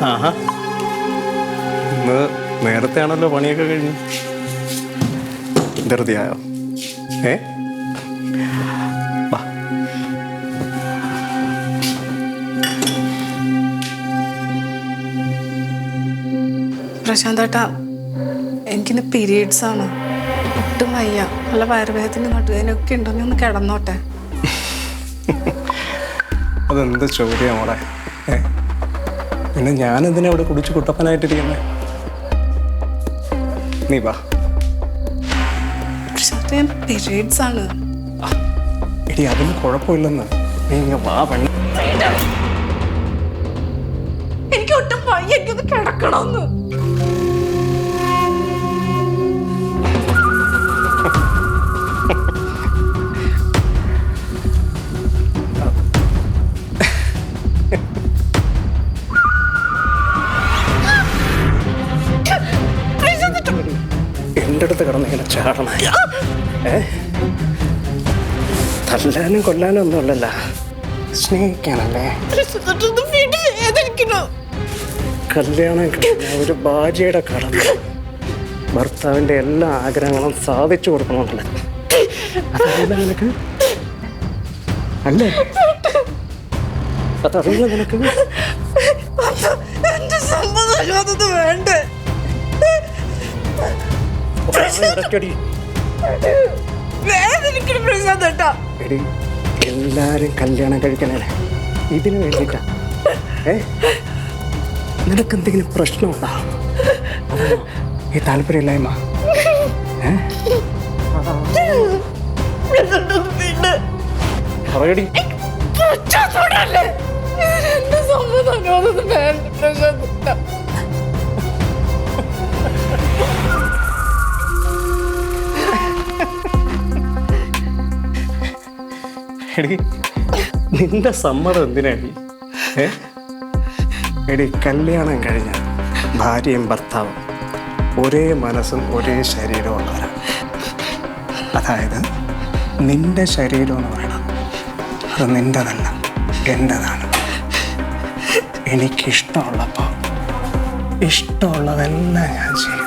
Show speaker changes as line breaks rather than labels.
ആഹാ, ഇന്ന് നേരത്തെ ആണല്ലോ പണിയൊക്കെ കഴിഞ്ഞു. ധൃതിയായോ? വാ.
പ്രശാന്തേട്ടാ, എനിക്കിന്ന് പീരീഡ്സ് ആണ്. ഒട്ടും വയ്യ. നല്ല വയറുവേദന നടുവേദനയൊക്കെ ഉണ്ടോ? നീ ഒന്ന് കിടന്നോട്ടെ.
അതെന്ത് ചോദ്യം മോളെ? പിന്നെ ഞാനെന്തിനാ ഇവിടെ കുടിച്ച് കുട്ടപ്പനായിട്ടിരിക്കുന്നത്? നീ വാ.
പീരീഡ്സ് ആണ്.
എടി അതിന് കുഴപ്പമില്ലെന്ന്. നീ ഇങ്ങ് വാ പെണ്ണ.
എനിക്ക് ഒട്ടും വയ്യ, എനിക്കൊന്ന് കിടക്കണമെന്ന്.
എൻ്റെ അടുത്ത് കിടന്ന് ഇങ്ങനെ ചാടണ തല്ലാനും കൊല്ലാനും ഒന്നും അല്ലല്ല, സ്നേഹിക്കാനല്ലേ. കല്യാണം കഴിഞ്ഞ ഒരു ഭാര്യയുടെ കടമ ഭർത്താവിൻ്റെ എല്ലാ ആഗ്രഹങ്ങളും സാധിച്ചു കൊടുക്കണമെന്നല്ല. അതറിയില്ല നിനക്ക്? അല്ലേ? അതറിയില്ല നിനക്ക്?
വേണ്ടേ?
എടി, എല്ലാരും കല്യാണം കഴിക്കണേ ഇതിനു വേണ്ടിട്ടാ. നിനക്കെന്തെങ്കിലും പ്രശ്നമുണ്ടോ? ഈ താല്പര്യമില്ലായ്മ? പറയടി. എടി, നിന്റെ സമ്മതം എന്തിനാടി? എടി, കല്യാണം കഴിഞ്ഞ ഭാര്യയും ഭർത്താവും ഒരേ മനസ്സും ഒരേ ശരീരവും ഉള്ളവരാണ്. അതായത് നിന്റെ ശരീരം എന്ന് പറയണം, അത് നിൻ്റെതല്ല, എൻ്റെതാണ്. എനിക്കിഷ്ടമുള്ളപ്പോൾ ഇഷ്ടമുള്ളതെല്ലാം ഞാൻ ചെയ്യും.